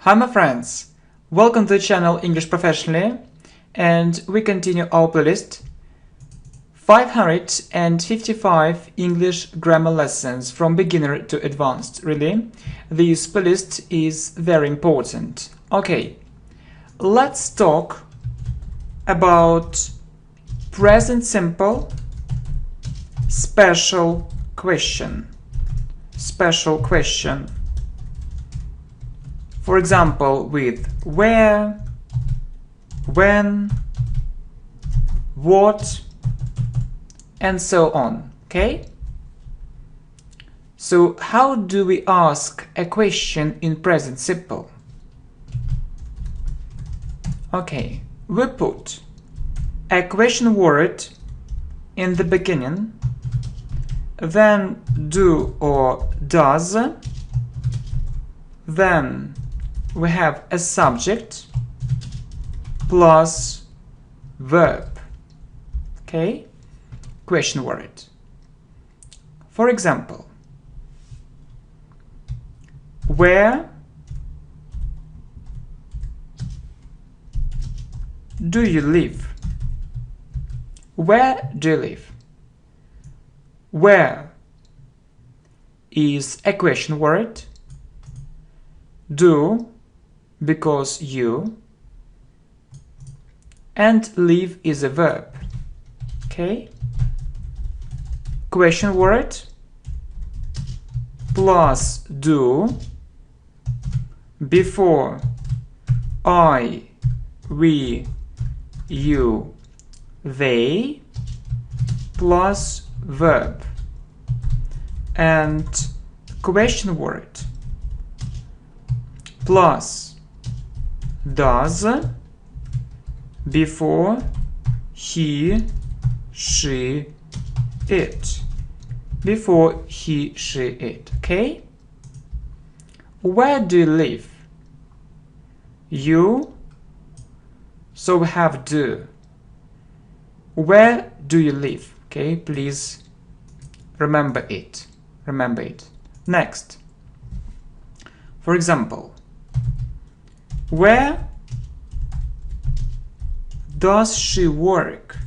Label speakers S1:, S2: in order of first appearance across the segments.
S1: Hi my friends, welcome to the channel English Professionally, and we continue our playlist 555 English grammar lessons from beginner to advanced. Really, this playlist is very important. Okay, let's talk about present simple special question. For example, with where, when, what, and so on. Okay? So how do we ask a question in present simple? Okay, we put a question word in the beginning, then do or does, then we have a subject plus verb. Okay? Question word. For example, where do you live? Where do you live? Where is a question word. Do, because you, and live is a verb. Okay? Question word plus do before I, we, you, they plus verb, and question word plus does before he, she, it. Before he, she, it. Okay? Where do you live? You. So we have do. Where do you live? Okay, please remember it. Remember it. Next. For example, where does she work?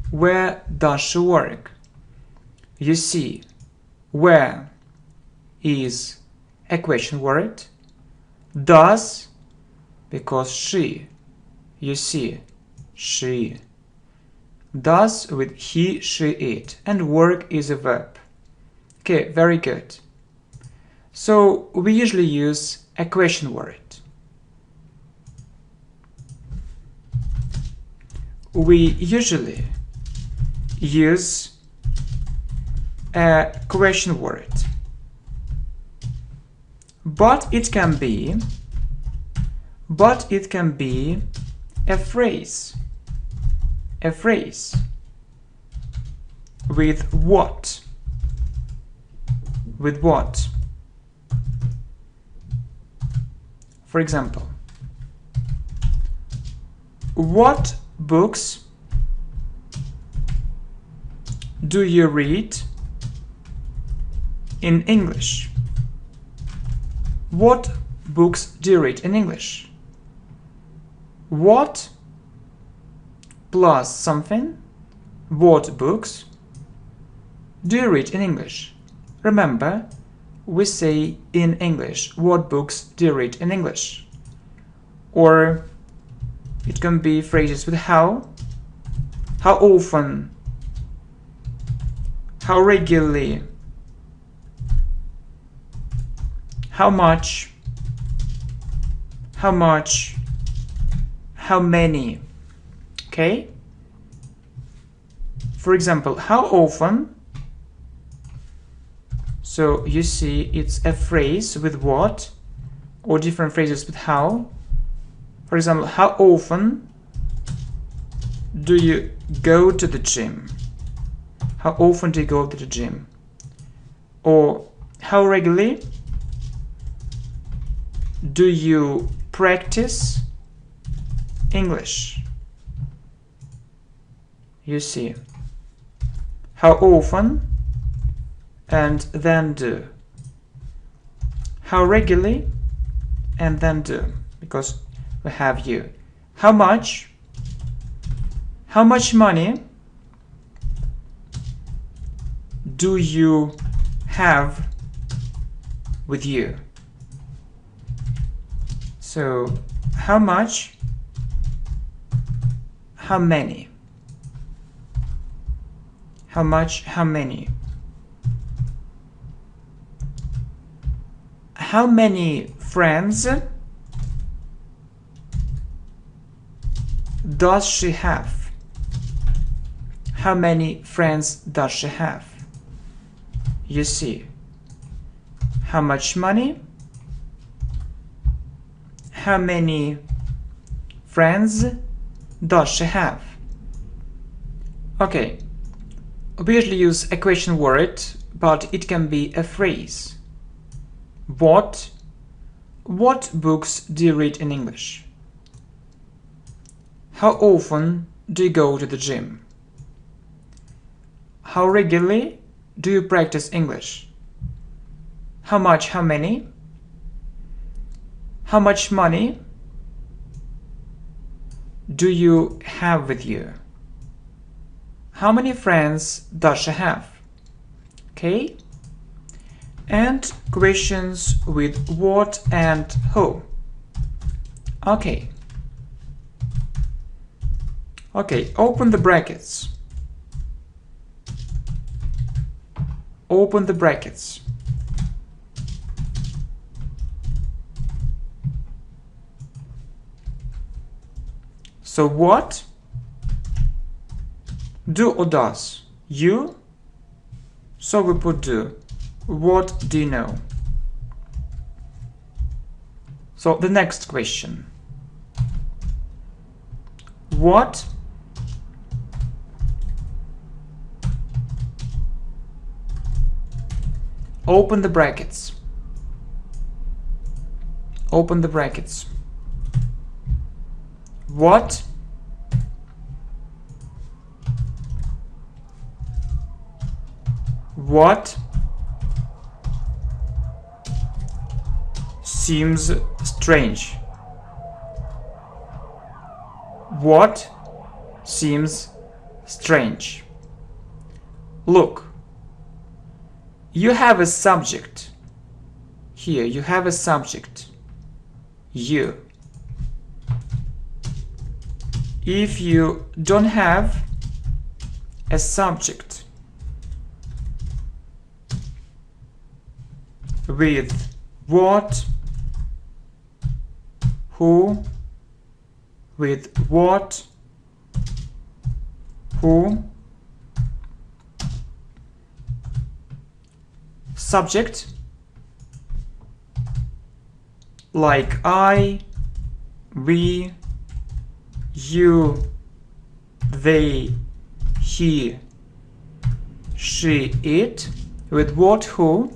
S1: Where does she work? You see, where is a question word. Does, because she. You see, she. Does with he, she, it. And work is a verb. Okay, very good. So we usually use a question word. We usually use a question word, but it can be a phrase with what, for example, what books do you read in English? What books do you read in English? What plus something. What books do you read in English? Remember, we say in English. What books do you read in English? Or it can be phrases with how often, how regularly, how much, how many. Okay? For example, how often. So you see it's a phrase with what, or different phrases with how. For example, how often do you go to the gym? How often do you go to the gym? Or how regularly do you practice English? You see, how often and then do. How regularly and then do, because we have you. How much money do you have with you? So how much, how many, how much, how many. How many friends does she have? How many friends does she have? You see, how much money, how many friends does she have? Okay, we usually use a question word, but it can be a phrase. What books do you read in English? How often do you go to the gym? How regularly do you practice English? How much, how many? How much money do you have with you? How many friends does she have? Okay? And questions with what and who. Okay. Okay, open the brackets. Open the brackets. So what? Do or does? You? So we put do. What do you know? So the next question. What open the brackets. Open the brackets. What seems strange? What seems strange? Look, you have a subject. Here you have a subject. You. If you don't have a subject with what, who, with what, who, subject like I, we, you, they, he, she, it, with what, who,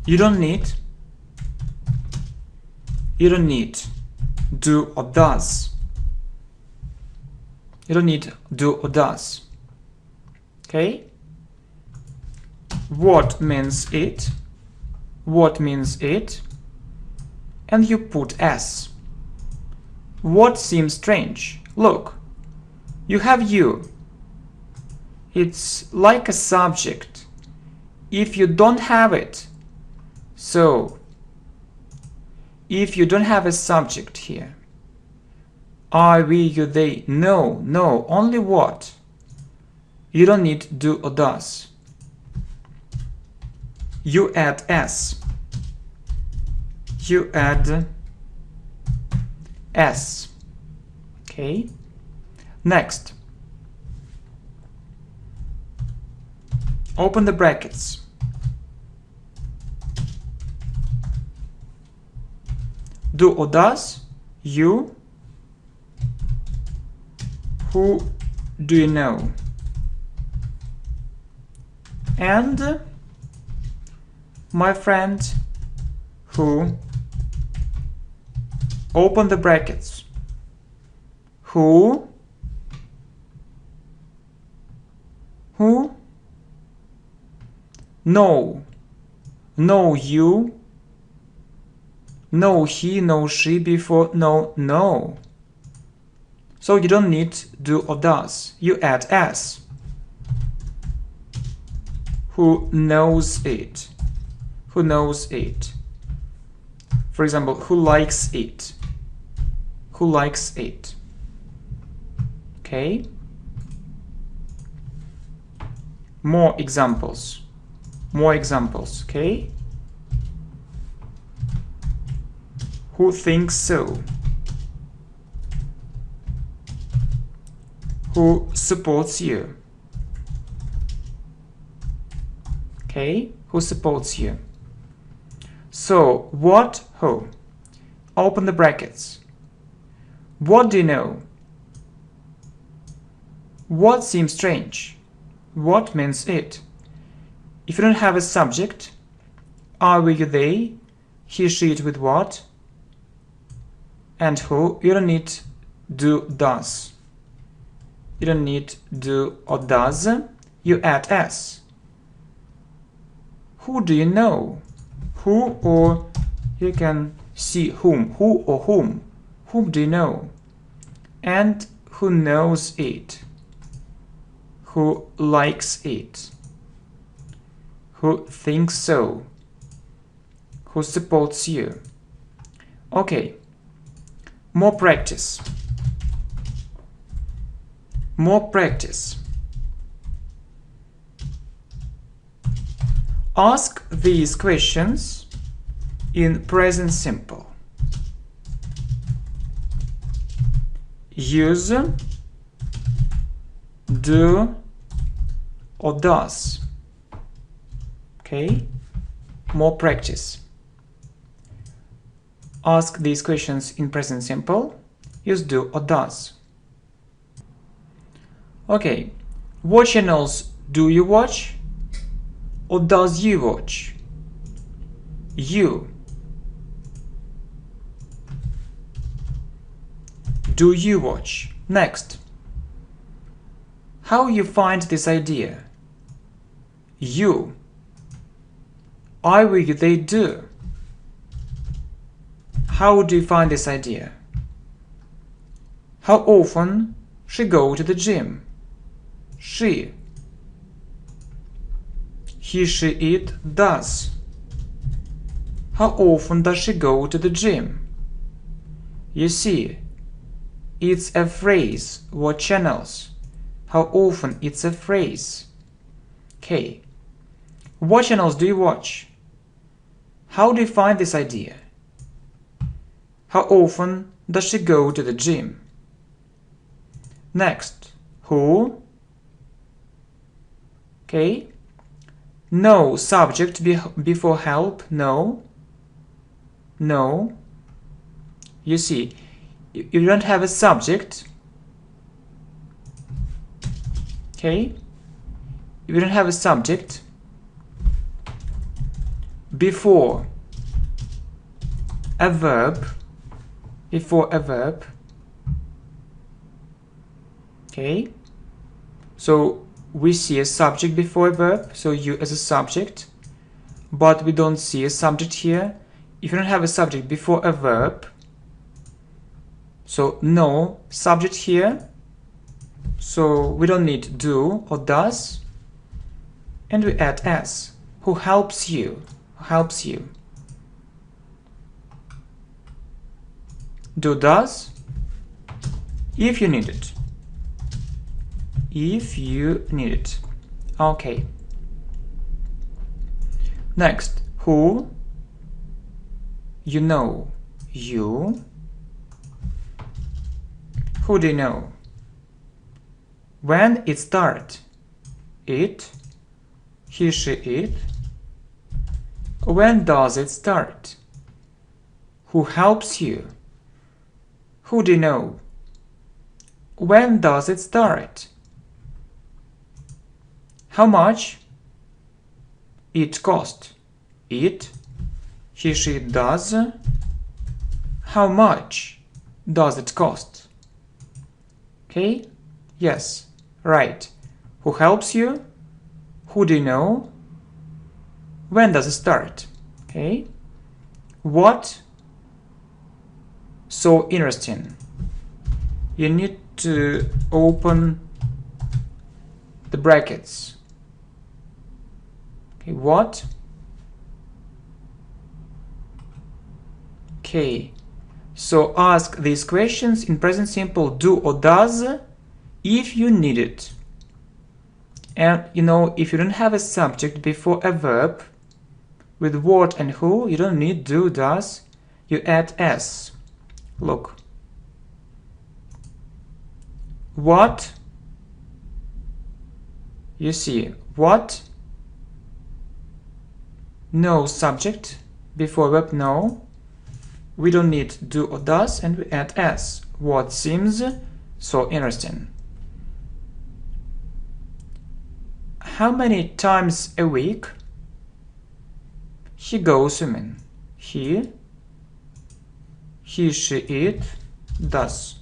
S1: you don't need do or does. You don't need do or does. Okay? What means it? What means it? And you put s. What seems strange? Look, you have you. It's like a subject. If you don't have it, so if you don't have a subject here, I, we, you, they, no, only what? You don't need do or does. You add s. You add s. Okay. Next. Open the brackets. Do or does, you, who do you know? And my friend who, open the brackets, who no, No you, no he, no she before no. So you don't need do or does. You add s. Who knows it? Who knows it? For example, who likes it? Who likes it? Okay. More examples. More examples, okay? Who thinks so? Who supports you? Okay, who supports you? So, what, who? Open the brackets. What do you know? What seems strange? What means it? If you don't have a subject, are, we, you, they, he, she, it with what, and who, you don't need do, does. You don't need do or does. You add s. Who do you know? Who, or you can see whom. Who or whom. Whom do you know? And who knows it? Who likes it? Who thinks so? Who supports you? Okay. More practice. More practice. Ask these questions in present simple. Use do or does. Okay? More practice. Ask these questions in present simple. Use do or does. Okay. What channels do you watch or does you watch? You. Do you watch? Next. How you find this idea? You. I, we, you, they do. How do you find this idea? How often she go to the gym? She. He, she, it does. How often does she go to the gym? You see, it's a phrase. What channels? How often? It's a phrase. Okay. What channels do you watch? How do you find this idea? How often does she go to the gym? Next. Who? Okay. No subject before help. No. No. You see, you don't have a subject. Okay. You don't have a subject before a verb. Before a verb. Okay. So we see a subject before a verb, so you as a subject, but we don't see a subject here. If you don't have a subject before a verb, so no subject here, so we don't need do or does, and we add s. Who helps you? Who helps you? Do, does, if you need it. If you need it. Okay. Next. Who? You know. You. Who do you know? When it start? It. He, she, it. When does it start? Who helps you? Who do you know? When does it start? How much it cost? It. He, she, does. How much does it cost? Okay? Yes. Right. Who helps you? Who do you know? When does it start? Okay. What? So interesting. You need to open the brackets. Okay, what? Okay. So ask these questions in present simple do or does if you need it. And you know, if you don't have a subject before a verb with what and who, you don't need do, does, you add s. Look. What? You see, what? No subject before verb no. We don't need do or does, and we add s. What seems so interesting. How many times a week he goes swimming? He, she, it, does.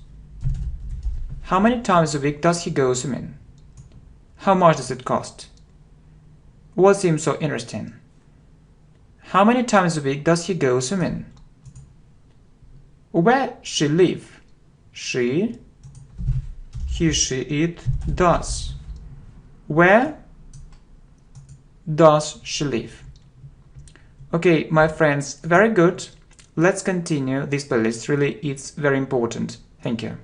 S1: How many times a week does he go swimming? How much does it cost? What seems so interesting? How many times a week does he go swimming? Where she live? She, he, she, it, does. Where does she live? Okay, my friends, very good. Let's continue this playlist. Really, it's very important. Thank you.